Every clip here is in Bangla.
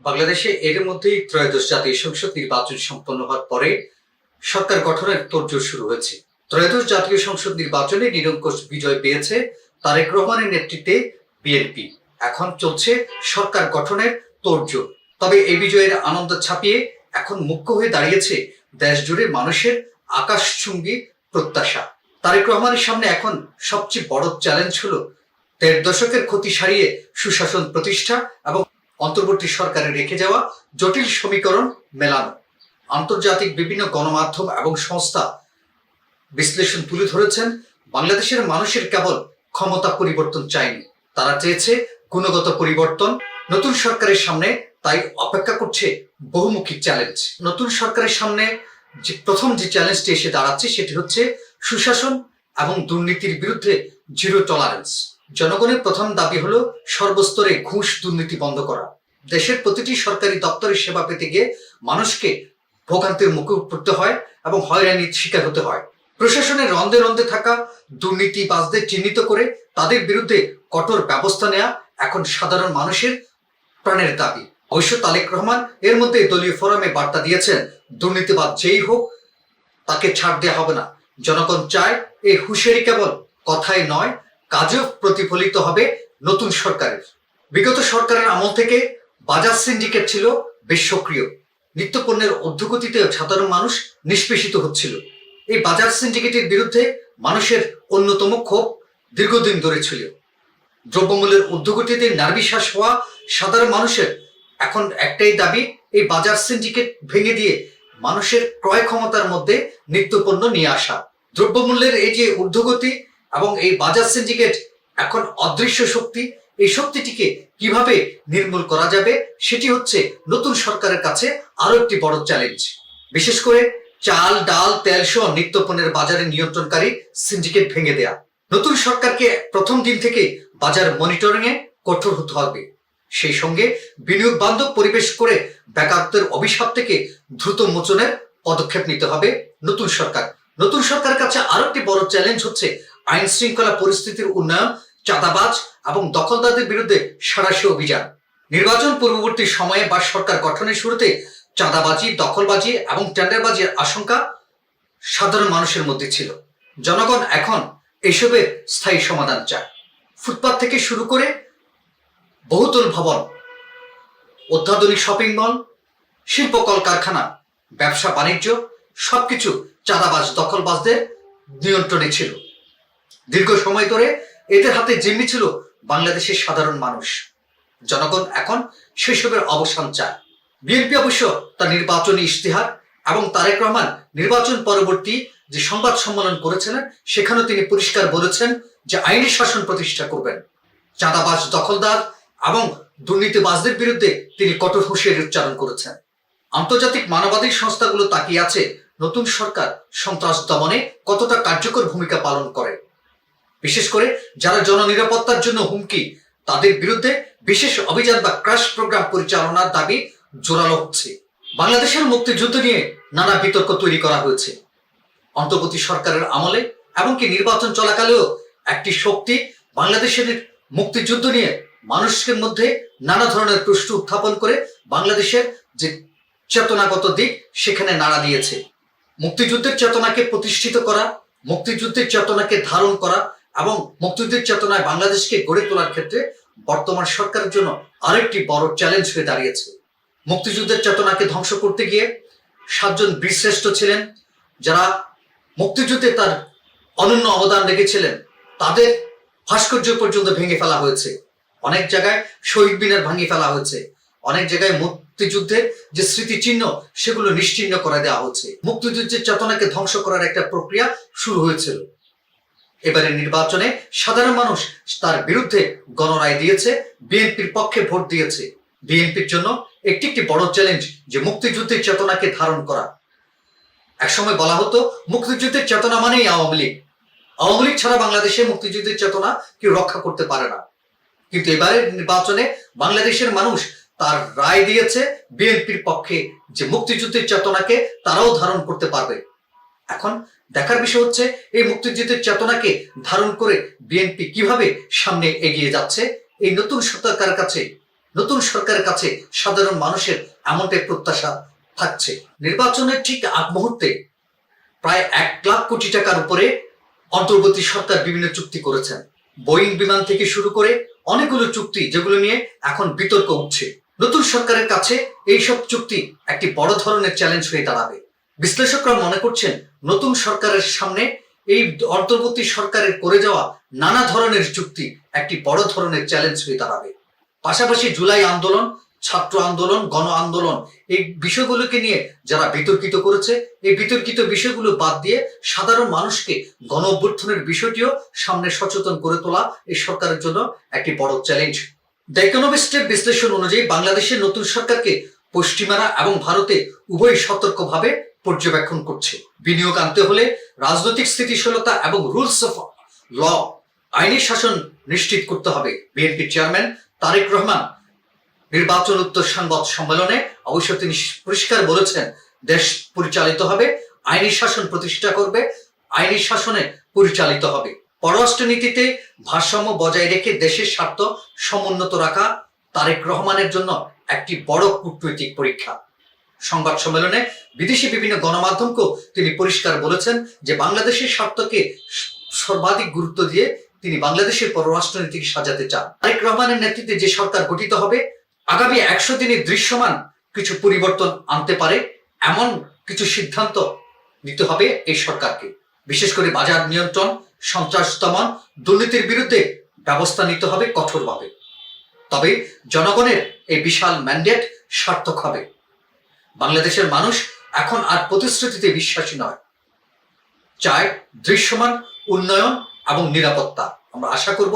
বাংলাদেশে এর মধ্যেই ত্রয়োদশ জাতীয় সংসদ নির্বাচন সম্পন্ন হওয়ার পরে সরকার গঠনের তোড়জোড় শুরু হয়েছে। ত্রয়োদশ জাতীয় সংসদ নির্বাচনে নিরঙ্কুশ বিজয় পেয়েছে তারেক রহমানের নেতৃত্বে বিএনপি। এখন চলছে সরকার গঠনের তোড়জোড়। তবে এই বিজয়ের আনন্দ ছাপিয়ে এখন মুখ্য হয়ে দাঁড়িয়েছে দেশ জুড়ে মানুষের আকাশচুম্বী প্রত্যাশা। তারেক রহমানের সামনে এখন সবচেয়ে বড় চ্যালেঞ্জ হলো ১.৫ দশকের ক্ষতি সারিয়ে সুশাসন প্রতিষ্ঠা এবং অন্তর্বর্তী সরকারের রেখে যাওয়া জটিল সমীকরণ মেলানো। আন্তর্জাতিক বিভিন্ন গণমাধ্যম এবং সংস্থা বিশ্লেষণ তুলে ধরেছেন, বাংলাদেশের মানুষের কেবল ক্ষমতা পরিবর্তন চায়নি, তারা চেয়েছে গুণগত পরিবর্তন। নতুন সরকারের সামনে তাই অপেক্ষা করছে বহুমুখী চ্যালেঞ্জ। নতুন সরকারের সামনে প্রথম যে চ্যালেঞ্জটি এসে দাঁড়াচ্ছে সেটি হচ্ছে সুশাসন এবং দুর্নীতির বিরুদ্ধে জিরো টলারেন্স। জনগণের প্রথম দাবি হলো সর্বস্তরে ঘুষ দুর্নীতি বন্ধ করা। দেশের প্রতিটি সরকারি দপ্তরের সেবা পেতে গিয়ে মানুষকে ভোগান্তির মুখে পড়তে হয় এবং হয়রানির শিকার হতে হয়। প্রশাসনের রন্ধে রন্ধে থাকা দুর্নীতিবাজদের চিহ্নিত করে তাদের বিরুদ্ধে কঠোর ব্যবস্থা নেওয়া এখন সাধারণ মানুষের প্রাণের দাবি। অবশ্য তারেক রহমান এর মধ্যে দলীয় ফোরামে বার্তা দিয়েছেন, দুর্নীতিবাদ যেই হোক তাকে ছাড় দেওয়া হবে না। জনগণ চায় এই হুঁশিয়ারি কেবল কথায় নয়, কাজেও প্রতিফলিত হবে নতুন সরকারের। বিগত সরকারের আমল থেকে বাজার সিন্ডিকেট ছিল বেশ সক্রিয়। নিত্যপণ্যের ঊর্ধ্বগতিতে সাধারণ মানুষ নিষ্পেষিত হচ্ছিল। এই বাজার সিন্ডিকেটের বিরুদ্ধে মানুষের অন্যতম ক্ষোভ দীর্ঘদিন ধরে ছিল। দ্রব্যমূল্যের ঊর্ধ্বগতিতে নার্ভিশ্বাস হওয়া সাধারণ মানুষের এখন একটাই দাবি, এই বাজার সিন্ডিকেট ভেঙে দিয়ে মানুষের ক্রয় ক্ষমতার মধ্যে নিত্যপণ্য নিয়ে আসা। দ্রব্যমূল্যের এই যে ঊর্ধ্বগতি এবং এই বাজার সিন্ডিকেট এখন অদৃশ্য শক্তি, এই শক্তিটিকে কিভাবে নির্মূল করা যাবে সেটি হচ্ছে নতুন সরকারের কাছে আরো একটি বড় চ্যালেঞ্জ। বিশেষ করে চাল, ডাল, তেল সহ নিত্যপণ্যের বাজারে নিয়ন্ত্রণকারী সিন্ডিকেট ভেঙে দেয়া। নতুন সরকারকে প্রথম দিন থেকে বাজার মনিটরিং এ কঠোর হতে হবে। সেই সঙ্গে বিনিয়োগ বান্ধব পরিবেশ করে বেকারত্বের অভিশাপ থেকে দ্রুত মোচনের পদক্ষেপ নিতে হবে নতুন সরকার। নতুন সরকারের কাছে আরো একটি বড় চ্যালেঞ্জ হচ্ছে আইন শৃঙ্খলা পরিস্থিতির উন্নয়ন, চাঁদাবাজ এবং দখলদারদের বিরুদ্ধে সাঁড়াশি অভিযান। নির্বাচন পূর্ববর্তী সময়ে বা সরকার গঠনের শুরুতে চাঁদাবাজি, দখলবাজি এবং টেন্ডারবাজির আশঙ্কা সাধারণ মানুষের মধ্যে ছিল। জনগণ এখন এসবের স্থায়ী সমাধান চায়। ফুটপাত থেকে শুরু করে বহুতল ভবন, অত্যাধুনিক শপিং মল, শিল্প কলকারখানা, ব্যবসা বাণিজ্য সবকিছু চাঁদাবাজ, দখলবাজদের নিয়ন্ত্রণে ছিল। দীর্ঘ সময় ধরে এদের হাতে জিম্মি ছিল বাংলাদেশের সাধারণ মানুষ। জনগণ এখন সেসবের অবসান চায়। বিএনপি অবশ্য তার নির্বাচনী ইশতেহার এবং তারেক রহমান নির্বাচন পরবর্তী যে সংবাদ সম্মেলন করেছিলেন সেখানে তিনি পরিষ্কার বলেছেন যে আইনি শাসন প্রতিষ্ঠা করবেন। চাঁদাবাজ, দখলদার এবং দুর্নীতিবাজদের বিরুদ্ধে তিনি কঠোর হুঁশিয়ারি উচ্চারণ করেছেন। আন্তর্জাতিক মানবাধিকার সংস্থাগুলো তাকিয়ে আছে নতুন সরকার সন্ত্রাস দমনে কতটা কার্যকর ভূমিকা পালন করে। বিশেষ করে যারা জননিরাপত্তার জন্য হুমকি, তাদের বিরুদ্ধে বিশেষ অভিযান বা ক্রাশ প্রোগ্রাম পরিচালনার দাবি জোরালো হচ্ছে। বাংলাদেশের মুক্তিযুদ্ধ নিয়ে নানা বিতর্ক তৈরি করা হয়েছে। অন্তর্বর্তী সরকারের আমলে এমনকি নির্বাচন চলাকালেও একটি শক্তি বাংলাদেশের মুক্তিযুদ্ধ নিয়ে মানুষের মধ্যে নানা ধরনের প্রশ্ন উত্থাপন করে বাংলাদেশের যে চেতনাগত দিক সেখানে নাড়া দিয়েছে। মুক্তিযুদ্ধের চেতনাকে প্রতিষ্ঠিত করা, মুক্তিযুদ্ধের চেতনাকে ধারণ করা এবং মুক্তিযুদ্ধের চেতনায় বাংলাদেশকে গড়ে তোলার ক্ষেত্রে বর্তমান সরকারের জন্য আরেকটি বড় চ্যালেঞ্জ হয়ে দাঁড়িয়েছে। মুক্তিযুদ্ধের চেতনাকে ধ্বংস করতে গিয়ে 7 জন বীরশ্রেষ্ঠ ছিলেন, যারা মুক্তিযুদ্ধে তার অনন্য অবদান রেখেছিলেন, তাদের ভাস্কর্য পর্যন্ত ভেঙে ফেলা হয়েছে। অনেক জায়গায় শহীদ মিনার ভাঙিয়ে ফেলা হয়েছে। অনেক জায়গায় মুক্তিযুদ্ধের যে স্মৃতিচিহ্ন সেগুলো নিশ্চিহ্ন করে দেওয়া হচ্ছে। মুক্তিযুদ্ধের চেতনাকে ধ্বংস করার একটা প্রক্রিয়া শুরু হয়েছিল। এবারে নির্বাচনে সাধারণ মানুষ তার বিরুদ্ধে গণরায় দিয়েছে, বিএনপির পক্ষে ভোট দিয়েছে। বিএনপির জন্য একটি বড় চ্যালেঞ্জ যে মুক্তিযুদ্ধের চেতনাকে ধারণ করা। একসময় বলা হতো মুক্তিযুদ্ধের চেতনা মানেই আওয়ামী লীগ। আওয়ামী লীগ ছাড়া বাংলাদেশে মুক্তিযুদ্ধের চেতনা কেউ রক্ষা করতে পারে না। কিন্তু এবারের নির্বাচনে বাংলাদেশের মানুষ তার রায় দিয়েছে বিএনপির পক্ষে, যে মুক্তিযুদ্ধের চেতনাকে তারাও ধারণ করতে পারবে। এখন দেখার বিষয় হচ্ছে এই মুক্তিযুদ্ধের চেতনাকে ধারণ করে বিএনপি কিভাবে সামনে এগিয়ে যাচ্ছে। এই নতুন সরকারের কাছে নতুন সরকারের কাছে সাধারণ মানুষের এমনটাই প্রত্যাশা থাকছে। নির্বাচনের ঠিক আগ মুহূর্তে প্রায় 1,00,000 কোটি টাকার উপরে অন্তর্বর্তী সরকার বিভিন্ন চুক্তি করেছেন। বোয়িং বিমান থেকে শুরু করে অনেকগুলো চুক্তি, যেগুলো নিয়ে এখন বিতর্ক উঠছে। নতুন সরকারের কাছে এইসব চুক্তি একটি বড় ধরনের চ্যালেঞ্জ হয়ে দাঁড়াবে। বিশ্লেষকরা মনে করছেন, নতুন সরকারের সামনে এই অন্তর্বর্তী সরকারের করে যাওয়া নানা ধরনের চুক্তি একটি বড় ধরনের চ্যালেঞ্জ হয়ে দাঁড়াবে। পাশাপাশি জুলাই আন্দোলন, ছাত্র আন্দোলন, গণ আন্দোলন, এই বিষয়গুলোকে নিয়ে যারা বিতর্কিত করেছে, এই বিতর্কিত বিষয়গুলো বাদ দিয়ে সাধারণ মানুষকে গণ অভ্যুত্থানের বিষয়টিও সামনে সচেতন করে তোলা এই সরকারের জন্য একটি বড় চ্যালেঞ্জ। দ্য ইকোনমিস্টের বিশ্লেষণ অনুযায়ী বাংলাদেশের নতুন সরকারকে পশ্চিমারা এবং ভারতে উভয় সতর্কভাবে পর্যবেক্ষণ করছে। বিনিয়োগ আনতে হলে রাজনৈতিক স্থিতিশীলতা এবং রুলস অফ ল, আইনি শাসন নিশ্চিত করতে হবে। বিএনপি চেয়ারম্যান তারেক রহমান নির্বাচন উত্তর সংবাদ সম্মেলনে অবশ্য তিনি পরিষ্কার বলেছেন, দেশ পরিচালিত হবে, আইনি শাসন প্রতিষ্ঠা করবে, আইনি শাসনে পরিচালিত হবে। পররাষ্ট্রনীতিতে ভারসাম্য বজায় রেখে দেশের স্বার্থ সমুন্নত রাখা তারেক রহমানের জন্য একটি বড় কূটনৈতিক পরীক্ষা। সংবাদ সম্মেলনে বিদেশি বিভিন্ন গণমাধ্যমকেও তিনি পরিষ্কার বলেছেন যে বাংলাদেশের স্বার্থকে সর্বাধিক গুরুত্ব দিয়ে তিনি বাংলাদেশের পররাষ্ট্রনীতিকে সাজাতে চান। তারেক রহমানের নেতৃত্বে যে সরকার গঠিত হবে আগামী 100 দিনে দৃশ্যমান কিছু পরিবর্তন আনতে পারে, এমন কিছু সিদ্ধান্ত নিতে হবে এই সরকারকে। বিশেষ করে বাজার নিয়ন্ত্রণ, সন্ত্রাস দমন, দুর্নীতির বিরুদ্ধে ব্যবস্থা নিতে হবে কঠোরভাবে। তবে জনগণের এই বিশাল ম্যান্ডেট সার্থক হবে। বাংলাদেশের মানুষ এখন আর প্রতিশ্রুতিতে বিশ্বাসী নয়, চায় দৃশ্যমান উন্নয়ন এবং নিরাপত্তা। আমরা আশা করব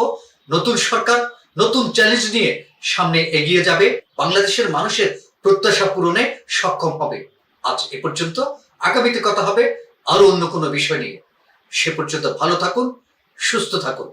নতুন সরকার নতুন চ্যালেঞ্জ নিয়ে সামনে এগিয়ে যাবে, বাংলাদেশের মানুষের প্রত্যাশা পূরণে সক্ষম হবে। আজ এ পর্যন্ত, আগামীতে কথা হবে আরো অন্য কোনো বিষয় নিয়ে। সে পর্যন্ত ভালো থাকুন, সুস্থ থাকুন।